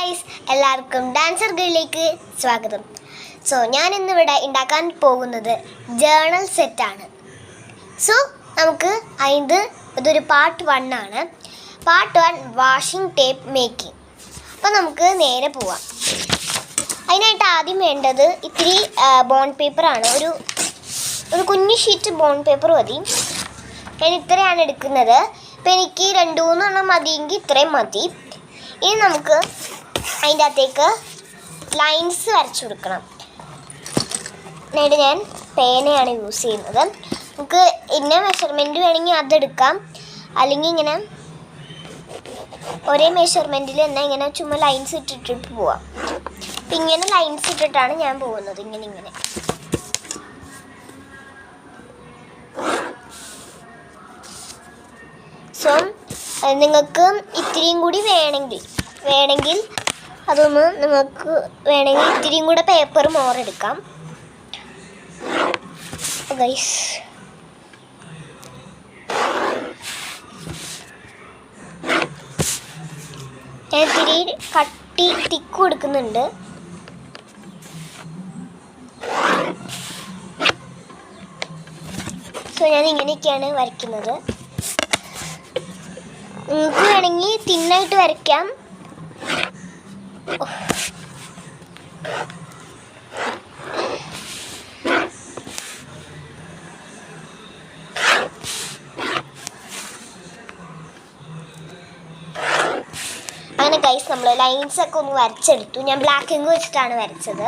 Guys, എല്ലാവർക്കും dancer ഗേളിലേക്ക് സ്വാഗതം. ഞാൻ ഇന്നിവിടെ ഉണ്ടാക്കാൻ പോകുന്നത് ജേണൽ സെറ്റാണ്. നമുക്ക് ഇതൊരു പാർട്ട് 1 ആണ്. Part 1 washing tape making. അപ്പോൾ നമുക്ക് നേരെ പോവാം. അതിനായിട്ട് ആദ്യം വേണ്ടത് ഇത്തിരി ബോണ്ട് പേപ്പറാണ്. ഒരു കുഞ്ഞു ഷീറ്റ് ബോണ്ട് പേപ്പർ മതി. ഞാൻ ഇത്രയാണ് എടുക്കുന്നത്. അപ്പോൾ എനിക്ക് 2-3 എണ്ണം മതിയെങ്കിൽ ഇത്രയും മതി. ഇനി നമുക്ക് അതിൻ്റെ അകത്തേക്ക് ലൈൻസ് വരച്ചു കൊടുക്കണം. എന്നിട്ട് ഞാൻ പേനയാണ് യൂസ് ചെയ്യുന്നത്. നമുക്ക് ഇന്ന മെഷർമെൻറ്റ് വേണമെങ്കിൽ അതെടുക്കാം, അല്ലെങ്കിൽ ഇങ്ങനെ ഒരേ മെഷർമെൻറ്റിൽ തന്നെ ഇങ്ങനെ ചുമ്മാ ലൈൻസ് ഇട്ടിട്ട് പോവാം. അപ്പം ഇങ്ങനെ ലൈൻസ് ഇട്ടിട്ടാണ് ഞാൻ പോകുന്നത്. ഇങ്ങനെ നിങ്ങൾക്ക് ഇത്തിരിയും കൂടി വേണമെങ്കിൽ അതൊന്ന് നിങ്ങൾക്ക് വേണമെങ്കിൽ ഇത്തിരിയും കൂടെ പേപ്പർ മോറെടുക്കാം. ഗൈസ്, ഞാൻ ഇത്തിരി തിക്ക് കൊടുക്കുന്നുണ്ട്. ഞാൻ ഇങ്ങനെയൊക്കെയാണ് വരയ്ക്കുന്നത്. നിങ്ങൾക്ക് വേണമെങ്കിൽ തിന്നായിട്ട് വരയ്ക്കാം. അങ്ങനെ ഗൈസ്, നമ്മൾ ലൈൻസൊക്കെ ഒന്ന് വരച്ചെടുത്തു. ഞാൻ ബ്ലാക്ക് ഇങ്ക് വെച്ചിട്ടാണ് വരച്ചത്.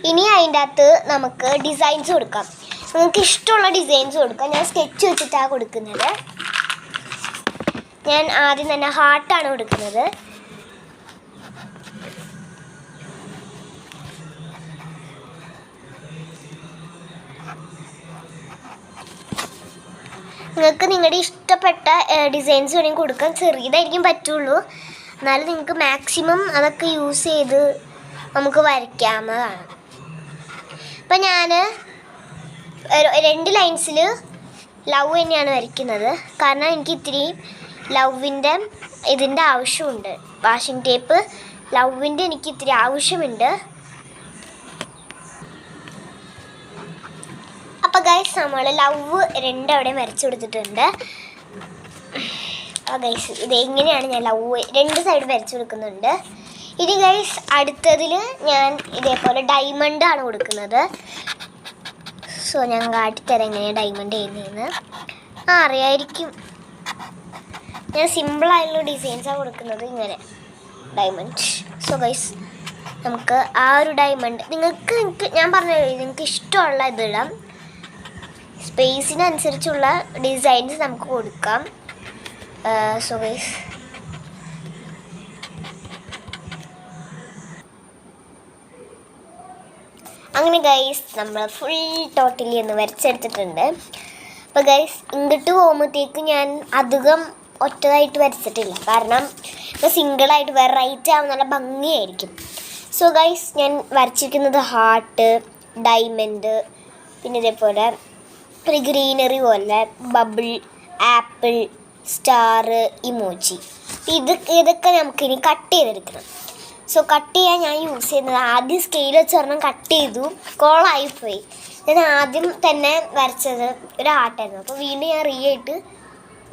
ഇനി അതിൻ്റെ അകത്ത് നമുക്ക് ഡിസൈൻസ് കൊടുക്കാം. നിങ്ങൾക്ക് ഇഷ്ടമുള്ള ഡിസൈൻസ് കൊടുക്കാം. ഞാൻ സ്കെച്ച് വെച്ചിട്ടാണ് കൊടുക്കുന്നത്. ഞാൻ ആദ്യം തന്നെ ഹാർട്ടാണ് കൊടുക്കുന്നത്. നിങ്ങൾക്ക് നിങ്ങളുടെ ഇഷ്ടപ്പെട്ട ഡിസൈൻസ് വേണമെങ്കിൽ കൊടുക്കാൻ. ചെറിയതായിരിക്കും പറ്റുള്ളൂ, എന്നാലും നിങ്ങൾക്ക് മാക്സിമം അതൊക്കെ യൂസ് ചെയ്ത് നമുക്ക് വരയ്ക്കാവുന്നതാണ്. അപ്പം ഞാൻ 2 ലൈൻസിൽ ലവ് തന്നെയാണ് വരയ്ക്കുന്നത്. കാരണം എനിക്ക് ഇത്തിരി ഇതിൻ്റെ ആവശ്യമുണ്ട്. വാഷിംഗ് ടേപ്പ് ലവിൻ്റെ എനിക്ക് ഇത്തിരി ആവശ്യമുണ്ട്. അപ്പോൾ ഗൈസ്, നമ്മൾ ലവ് 2 അവിടെ വരച്ചു കൊടുത്തിട്ടുണ്ട്. ഗൈസ്, ഇതെങ്ങനെയാണ് ഞാൻ ലവ് 2 സൈഡ് വരച്ചു കൊടുക്കുന്നുണ്ട്. ഇനി ഗൈസ്, അടുത്തതിൽ ഞാൻ ഇതേപോലെ ഡയമണ്ട് ആണ് കൊടുക്കുന്നത്. ഞാൻ കാട്ടിത്തരാം എങ്ങനെയാണ് ഡയമണ്ട് ചെയ്യുന്നതെന്ന്. അറിയായിരിക്കും. ഞാൻ സിമ്പിളായിട്ടുള്ള ഡിസൈൻസാണ് കൊടുക്കുന്നത്. ഇങ്ങനെ ഡയമണ്ട്. ഗൈസ്, നമുക്ക് ആ ഒരു ഡയമണ്ട് നിങ്ങൾക്ക് ഞാൻ പറഞ്ഞ നിങ്ങൾക്ക് ഇഷ്ടമുള്ള ഇതിടാം. സ്പേസിനനുസരിച്ചുള്ള ഡിസൈൻസ് നമുക്ക് കൊടുക്കാം. ഗൈസ്, അങ്ങനെ ഗൈസ്, നമ്മൾ ഫുൾ ടോട്ടലി ഒന്ന് വരച്ചെടുത്തിട്ടുണ്ട്. അപ്പോൾ ഗൈസ്, ഇങ്ങോട്ട് പോകുമ്പോഴത്തേക്ക് ഞാൻ അധികം ഒറ്റതായിട്ട് വരച്ചിട്ടില്ല. കാരണം ഇപ്പോൾ സിംഗിളായിട്ട് വെറൈറ്റി ആവും, നല്ല ഭംഗിയായിരിക്കും. ഗൈസ്, ഞാൻ വരച്ചിരിക്കുന്നത് ഹാർട്ട്, ഡയമണ്ട്, പിന്നെ ഇതേപോലെ ഒരു ഗ്രീനറി പോലെ ബബിൾ, ആപ്പിൾ, സ്റ്റാർ, ഇമോജി. ഇതൊക്കെ നമുക്കിനി കട്ട് ചെയ്തെടുക്കണം. കട്ട് ചെയ്യാൻ ഞാൻ യൂസ് ചെയ്യുന്നത് ആദ്യം സ്കെയിൽ വെച്ച് പറഞ്ഞാൽ കട്ട് ചെയ്തു, കോളായിപ്പോയി. ഞാൻ ആദ്യം തന്നെ വരച്ചത് ഒരു ഹാർട്ടായിരുന്നു. അപ്പോൾ വീണ്ടും ഞാൻ ആയിട്ട്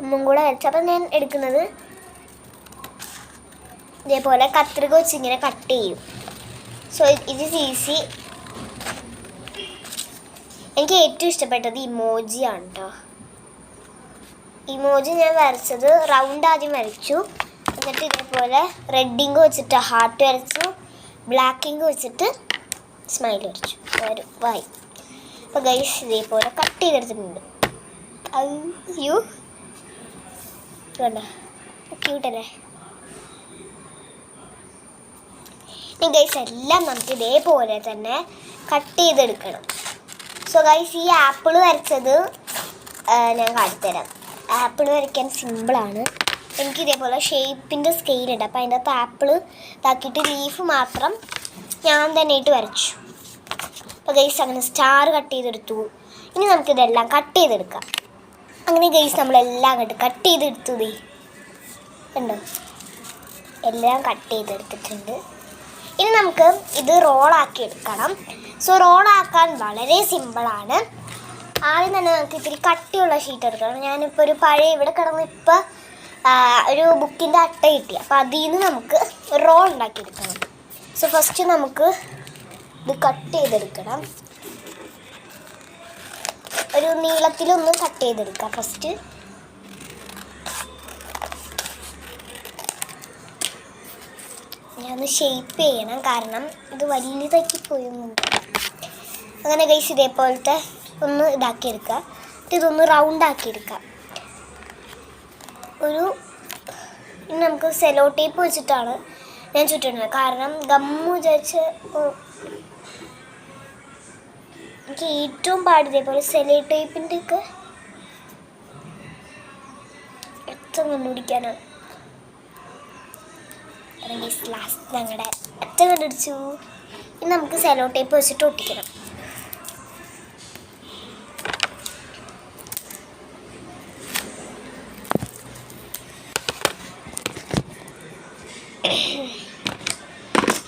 ഒന്നും കൂടെ വരച്ചു. അപ്പം ഞാൻ എടുക്കുന്നത് ഇതേപോലെ കത്രിക വെച്ച് ഇങ്ങനെ കട്ട് ചെയ്യും. ഇത് ഈസി. എനിക്ക് ഏറ്റവും ഇഷ്ടപ്പെട്ടത് ഇമോജിയാണ് കേട്ടോ. ഇമോജി ഞാൻ വരച്ചത് റൗണ്ട് ആദ്യം വരച്ചു, എന്നിട്ട് ഇതേപോലെ റെഡ് ഇങ്ക് വെച്ചിട്ട് ഹാർട്ട് വരച്ചു, ബ്ലാക്ക് ഇങ്ക് വെച്ചിട്ട് സ്മൈൽ വരച്ചു, ഒരു വായി. അപ്പോൾ ഗൈസ്, ഇതേപോലെ കട്ട് ചെയ്തെടുത്തിട്ടുണ്ട്. അയ്യോ, കണ്ടോ, ക്യൂട്ടല്ലേ? ഇനി ഗൈസ്, എല്ലാം നമുക്ക് ഇതേപോലെ തന്നെ കട്ട് ചെയ്തെടുക്കണം. ഗൈസ്, ഈ ആപ്പിൾ വരച്ചത് ഞാൻ കാട്ടിത്തരാം. ആപ്പിൾ വരയ്ക്കാൻ സിമ്പിളാണ്. എനിക്ക് ഇതേപോലെ ഷേപ്പിൻ്റെ സ്കെയിലുണ്ട്. അപ്പോൾ അതിൻ്റെ അകത്ത് ആപ്പിൾ ഇതാക്കിയിട്ട് ലീഫ് മാത്രം ഞാൻ തന്നെ ഇട്ട് വരച്ചു. അപ്പോൾ ഗൈസ്, അങ്ങനെ സ്റ്റാർ കട്ട് ചെയ്തെടുത്തു. ഇനി നമുക്കിതെല്ലാം കട്ട് ചെയ്തെടുക്കാം. അങ്ങനെ ഗൈസ്, നമ്മളെല്ലാം അങ്ങോട്ട് കട്ട് ചെയ്തെടുത്തു. കണ്ടോ, എല്ലാം കട്ട് ചെയ്തെടുത്തിട്ടുണ്ട്. ഇനി നമുക്ക് ഇത് റോളാക്കി എടുക്കണം. സോ റോളാക്കാൻ വളരെ സിമ്പിളാണ്. ആദ്യം തന്നെ നമുക്ക് ഇത്തിരി കട്ടിയുള്ള ഷീറ്റ് എടുക്കണം. ഞാനിപ്പോൾ ഒരു പഴയ ഇവിടെ കിടന്ന് ഇപ്പം ഒരു ബുക്കിൻ്റെ അട്ട കിട്ടി. അപ്പോൾ അതിൽ നിന്ന് നമുക്ക് റോൾ ഉണ്ടാക്കിയെടുക്കണം. സോ ഫസ്റ്റ് നമുക്ക് ഇത് കട്ട് ചെയ്തെടുക്കണം. ഒരു നീളത്തിലൊന്ന് കട്ട് ചെയ്തെടുക്കാം. ഫസ്റ്റ് ഞാനൊന്ന് ഷേപ്പ് ചെയ്യണം, കാരണം ഇത് വലുതാക്കി പോയൊന്നുണ്ട്. അങ്ങനെ ഗൈസ് ഇതേപോലത്തെ ഒന്ന് ഇതാക്കിയെടുക്കുക. ഇതൊന്ന് റൗണ്ട് ആക്കിയെടുക്കാം. ഇനി നമുക്ക് സെലോ ടേപ്പ് വെച്ചിട്ടാണ് ഞാൻ ചുറ്റുന്നത്, കാരണം ഗമ്മ് വിചാരിച്ച് എനിക്ക് ഏറ്റവും പാട് ഇതേപോലെ സെലോ ടേപ്പിൻ്റെ ഒക്കെ അറ്റം കണ്ടുപിടിക്കാനാണ്. ലാസ്റ്റ് ഞങ്ങളുടെ അറ്റം കണ്ടുപിടിച്ചു. ഇനി നമുക്ക് സെലോ ടേപ്പ് വെച്ചിട്ട് ഒട്ടിക്കണം.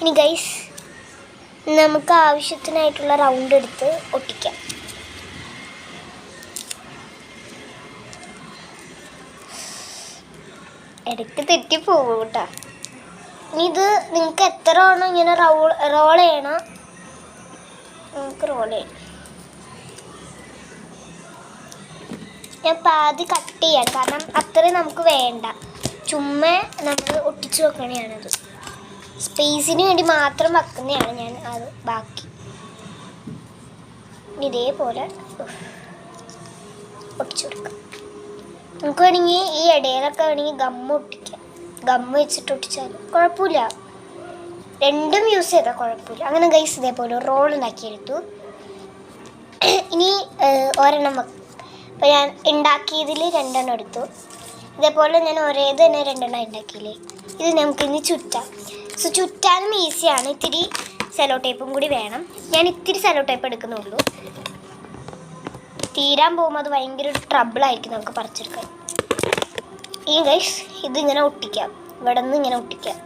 ഇനി ഗൈസ് നമുക്ക് ആവശ്യത്തിനായിട്ടുള്ള റൗണ്ട് എടുത്ത് ഒട്ടിക്കാം. ഇടയ്ക്ക് തെറ്റിപ്പോകും കേട്ടോ. ഇനി ഇത് നിങ്ങൾക്ക് എത്ര വേണം ഇങ്ങനെ റോൾ ചെയ്യണം, നമുക്ക് റോൾ ചെയ്യണം. ഞാൻ പാതി കട്ട് ചെയ്യാം, കാരണം അത്രയും നമുക്ക് വേണ്ട. ചുമ്മാ നമ്മൾ ഒട്ടിച്ച് വെക്കണതാണത്. സ്പേസിന് വേണ്ടി മാത്രം വെക്കുന്നതാണ് ഞാൻ അത്. ബാക്കി ഇതേപോലെ ഒട്ടിച്ചു കൊടുക്കാം. നമുക്ക് വേണമെങ്കിൽ ഈ ഇടയിലൊക്കെ വേണമെങ്കിൽ ഗമ്മ് ഒട്ടിക്കാം. ഗമ്മ് വെച്ചിട്ട് ഒട്ടിച്ചാൽ കുഴപ്പമില്ല, രണ്ടും യൂസ് ചെയ്താൽ കുഴപ്പമില്ല. അങ്ങനെ ഗൈസ് ഇതേപോലെ റോൾ ഉണ്ടാക്കിയെടുത്തു. ഇനി ഒരെണ്ണം ഇപ്പോൾ ഞാൻ ഉണ്ടാക്കിയതിൽ 2 എണ്ണം എടുത്തു. ഇതേപോലെ ഞാൻ ഒരേത് തന്നെ 2 എണ്ണം ഉണ്ടാക്കിയില്ലേ. ഇത് നമുക്കിനി ചുറ്റാം. സോ ചുറ്റാനും ഈസിയാണ്. ഇത്തിരി സെലോ ടേപ്പും കൂടി വേണം. ഞാൻ ഇത്തിരി സെലോ ടേപ്പ് എടുക്കുന്നുള്ളൂ. തീരാൻ പോകുമ്പോൾ അത് ഭയങ്കര ഒരു ട്രബിളായിരിക്കും നമുക്ക് പറിച്ചെടുക്കാൻ. ഈ ഗൈസ് ഇതിങ്ങനെ ഒട്ടിക്കാം. ഇവിടെ നിന്ന് ഇങ്ങനെ ഒട്ടിക്കാം.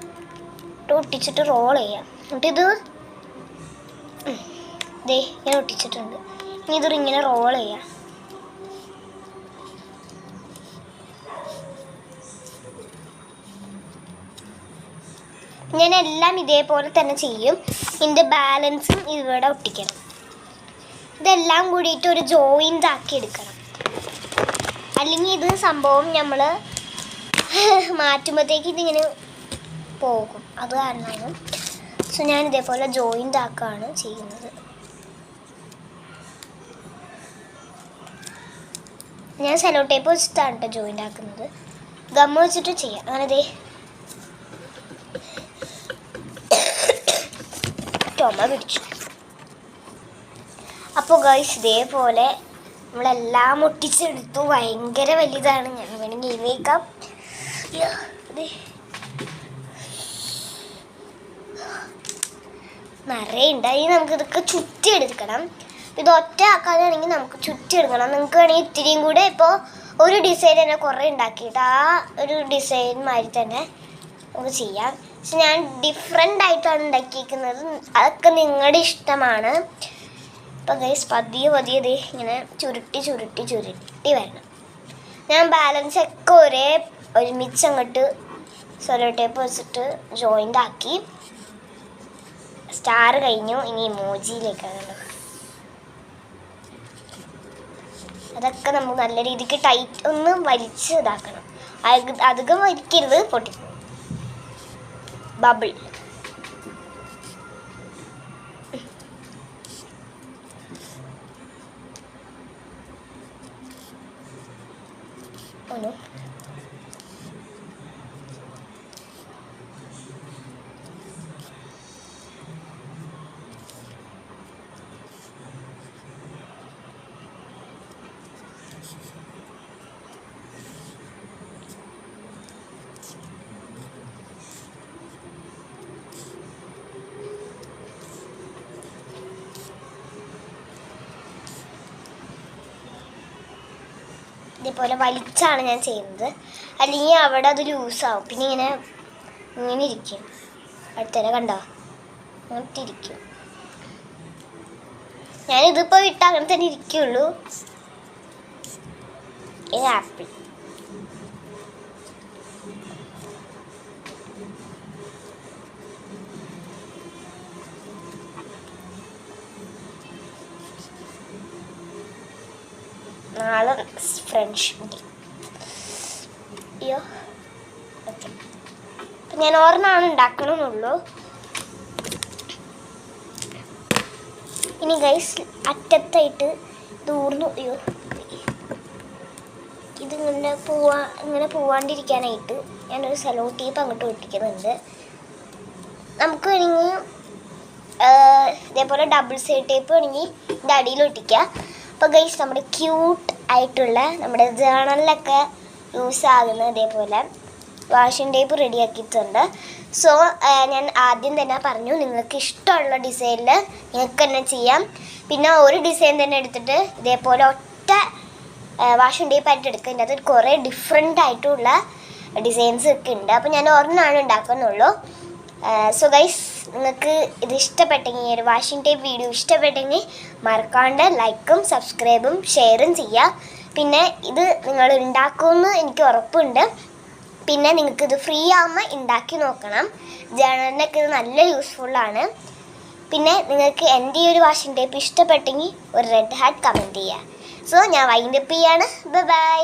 ഒട്ടിച്ചിട്ട് റോൾ ചെയ്യാം. എന്നിട്ടിത് ദേ ഇങ്ങനെ ഒട്ടിച്ചിട്ടുണ്ട്. ഇനി ഇങ്ങനെ റോൾ ചെയ്യാം. ഞാൻ എല്ലാം ഇതേപോലെ തന്നെ ചെയ്യും. ഇതിൻ്റെ ബാലൻസും ഇവിടെ ഒട്ടിക്കണം. ഇതെല്ലാം കൂടിയിട്ട് ഒരു ജോയിൻ്റ് ആക്കി എടുക്കണം. അല്ലെങ്കിൽ ഇത് സംഭവം നമ്മൾ മാറ്റുമ്പോഴത്തേക്ക് ഇതിങ്ങനെ പോകും. അത് കാരണമാണ്. സോ ഞാൻ ഇതേപോലെ ജോയിൻ്റ് ആക്കുകയാണ് ചെയ്യുന്നത്. ഞാൻ സെലോ ടേപ്പ് വെച്ചിട്ടാണ് കേട്ടോ ജോയിൻ്റ് ആക്കുന്നത്. ഗമ്മ് വെച്ചിട്ട് ചെയ്യാം. അങ്ങനെ ദേ ചുമ പിടിച്ചു. അപ്പോൾ ഗൈസ് ഇതേപോലെ നമ്മളെല്ലാം ഒട്ടിച്ചെടുത്തു. ഭയങ്കര വലുതാണ്. ഞാൻ വേണമെങ്കിൽ ഇവയ്ക്കാം. നിറയുണ്ട്. ഇനി നമുക്കിതൊക്കെ ചുറ്റിയെടുക്കണം. ഇത് ഒറ്റ ആക്കാനാണെങ്കിൽ നമുക്ക് ചുറ്റിയെടുക്കണം. നിങ്ങൾക്ക് വേണമെങ്കിൽ ഇത്തിരിയും കൂടെ ഇപ്പോൾ ഒരു ഡിസൈൻ തന്നെ കുറേ ഉണ്ടാക്കിയിട്ട് ആ ഒരു ഡിസൈൻ മാതിരി തന്നെ നമുക്ക് ചെയ്യാം. പക്ഷെ ഞാൻ ഡിഫറെൻ്റ് ആയിട്ടാണ് ഉണ്ടാക്കിയിരിക്കുന്നത്. അതൊക്കെ നിങ്ങളുടെ ഇഷ്ടമാണ്. അപ്പോൾ ഗൈസ് പതിയെ ദേ ഇങ്ങനെ ചുരുട്ടി വരണം. ഞാൻ ബാലൻസ് ഒക്കെ ഒരുമിച്ച് അങ്ങോട്ട് സെലോ ടേപ്പ് വെച്ചിട്ട് ജോയിൻ്റ് ആക്കി. സ്റ്റാർ കഴിഞ്ഞു. ഇനി ഇമോജിയിലേക്കാണ്. അതൊക്കെ നമുക്ക് നല്ല രീതിക്ക് ടൈറ്റ് ഒന്ന് വലിച്ച് ഇതാക്കണം. അധികം വലിക്കരുത്, പൊട്ടിപ്പോകും. ബബിൾ ഒന്ന് ഇതേപോലെ വലിച്ചാണ് ഞാൻ ചെയ്യുന്നത്. അല്ലെങ്കിൽ അവിടെ അത് ലൂസാവും. പിന്നെ ഇങ്ങനെ ഇരിക്കും. അടുത്തന്നെ കണ്ടോ, അങ്ങോട്ടിരിക്കും. ഞാനിതിപ്പോൾ ഇട്ട് അങ്ങനെ തന്നെ ഇരിക്കുള്ളൂ. ഇത് ആപ്പിൾ. നാളെ ഫ്രണ്ട്ഷിപ്പ്. അയ്യോ, ഓക്കെ. അപ്പം ഞാൻ ഒരെണ്ണമാണ് ഉണ്ടാക്കണമെന്നുള്ളൂ. ഇനി ഗൈസ് അറ്റത്തായിട്ട് ദൂർന്നു. അയ്യോ, ഇതിങ്ങനെ പോവാണ്ടിരിക്കാനായിട്ട് ഞാനൊരു സെലോ ടേപ്പ് അങ്ങോട്ട് ഒട്ടിക്കുന്നുണ്ട്. നമുക്ക് വേണമെങ്കിൽ ഇതേപോലെ ഡബിൾ സൈഡ് ടേപ്പ് വേണമെങ്കിൽ ഇതിൻ്റെ അടിയിൽ ഒട്ടിക്കുക. അപ്പോൾ ഗൈസ് നമ്മുടെ ക്യൂട്ട് ആയിട്ടുള്ള നമ്മുടെ ജേണലിലൊക്കെ യൂസ് ആകുന്ന ഇതേപോലെ വാഷിംഗ് ടേപ്പ് റെഡിയാക്കിയിട്ടുണ്ട്. സോ ഞാൻ ആദ്യം തന്നെ പറഞ്ഞു, നിങ്ങൾക്ക് ഇഷ്ടമുള്ള ഡിസൈനിൽ നിങ്ങൾക്ക് തന്നെ ചെയ്യാം. പിന്നെ ഒരു ഡിസൈൻ തന്നെ എടുത്തിട്ട് ഇതേപോലെ ഒറ്റ വാഷിംഗ് ടേപ്പ് ആയിട്ട് എടുക്കുക. ഇതിൻ്റെ അത് കുറേ ഡിഫറെൻ്റ് ആയിട്ടുള്ള ഡിസൈൻസ് ഒക്കെ ഉണ്ട്. അപ്പോൾ ഞാൻ ഒരെണ്ണമാണ് ഉണ്ടാക്കുന്നുള്ളൂ. സോ ഗൈസ്, നിങ്ങൾക്ക് ഇത് ഇഷ്ടപ്പെട്ടെങ്കിൽ, ഈ ഒരു വാഷിംഗ് ടേപ്പ് വീഡിയോ ഇഷ്ടപ്പെട്ടെങ്കിൽ മറക്കാണ്ട് ലൈക്കും സബ്സ്ക്രൈബും ഷെയറും ചെയ്യുക. പിന്നെ ഇത് നിങ്ങൾ ഉണ്ടാക്കുമെന്ന് എനിക്ക് ഉറപ്പുണ്ട്. പിന്നെ നിങ്ങൾക്കിത് ഫ്രീ ആകുമ്പോൾ ഉണ്ടാക്കി നോക്കണം. ജേണലിനൊക്കെ ഇത് നല്ല യൂസ്ഫുള്ളാണ്. പിന്നെ നിങ്ങൾക്ക് എൻ്റെ ഈ ഒരു വാഷിംഗ് ടേപ്പ് ഇഷ്ടപ്പെട്ടെങ്കിൽ ഒരു റെഡ് ഹാർട്ട് കമൻറ്റ് ചെയ്യുക. സോ ഞാൻ വൈൻഡപ്പ് ചെയ്യാണ്. Bye bye.